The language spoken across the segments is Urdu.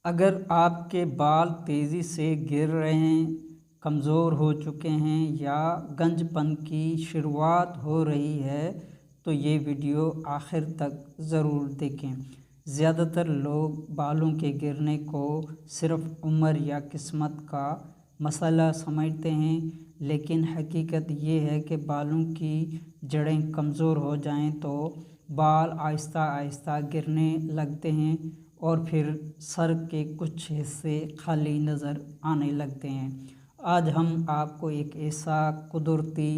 اگر آپ کے بال تیزی سے گر رہے ہیں، کمزور ہو چکے ہیں یا گنج پن کی شروعات ہو رہی ہے تو یہ ویڈیو آخر تک ضرور دیکھیں۔ زیادہ تر لوگ بالوں کے گرنے کو صرف عمر یا قسمت کا مسئلہ سمجھتے ہیں، لیکن حقیقت یہ ہے کہ بالوں کی جڑیں کمزور ہو جائیں تو بال آہستہ آہستہ گرنے لگتے ہیں اور پھر سر کے کچھ حصے خالی نظر آنے لگتے ہیں۔ آج ہم آپ کو ایک ایسا قدرتی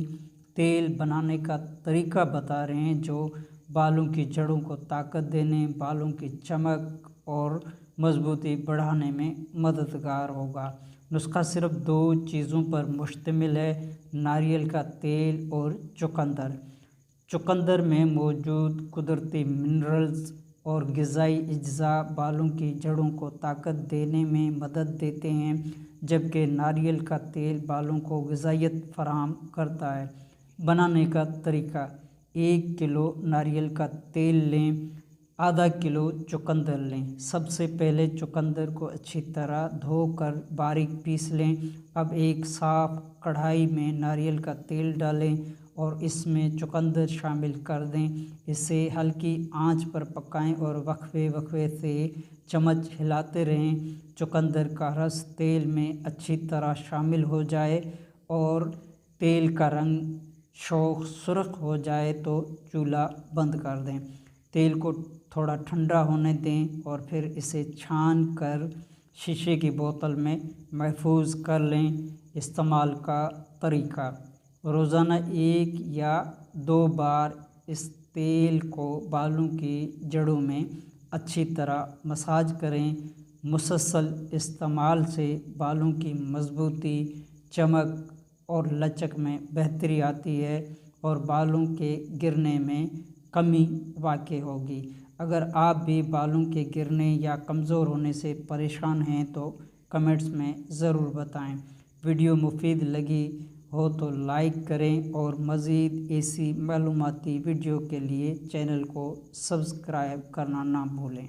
تیل بنانے کا طریقہ بتا رہے ہیں جو بالوں کی جڑوں کو طاقت دینے، بالوں کی چمک اور مضبوطی بڑھانے میں مددگار ہوگا۔ نسخہ صرف 2 چیزوں پر مشتمل ہے: ناریل کا تیل اور چقندر۔ چقندر میں موجود قدرتی منرلز اور غذائی اجزاء بالوں کی جڑوں کو طاقت دینے میں مدد دیتے ہیں، جبکہ ناریل کا تیل بالوں کو غذائیت فراہم کرتا ہے۔ بنانے کا طریقہ: 1 کلو ناریل کا تیل لیں، آدھا کلو چقندر لیں۔ سب سے پہلے چقندر کو اچھی طرح دھو کر باریک پیس لیں۔ اب ایک صاف کڑھائی میں ناریل کا تیل ڈالیں اور اس میں چقندر شامل کر دیں۔ اسے ہلکی آنچ پر پکائیں اور وقفے وقفے سے چمچ ہلاتے رہیں۔ چقندر کا رس تیل میں اچھی طرح شامل ہو جائے اور تیل کا رنگ سرخ ہو جائے تو چولہا بند کر دیں۔ تیل کو تھوڑا ٹھنڈا ہونے دیں اور پھر اسے چھان کر شیشے کی بوتل میں محفوظ کر لیں۔ استعمال کا طریقہ: روزانہ 1 یا 2 بار اس تیل کو بالوں کی جڑوں میں اچھی طرح مساج کریں۔ مسلسل استعمال سے بالوں کی مضبوطی، چمک اور لچک میں بہتری آتی ہے اور بالوں کے گرنے میں کمی واقع ہوگی۔ اگر آپ بھی بالوں کے گرنے یا کمزور ہونے سے پریشان ہیں تو کمنٹس میں ضرور بتائیں۔ ویڈیو مفید لگی ہو تو لائک کریں اور مزید ایسی معلوماتی ویڈیو کے لیے چینل کو سبسکرائب کرنا نہ بھولیں۔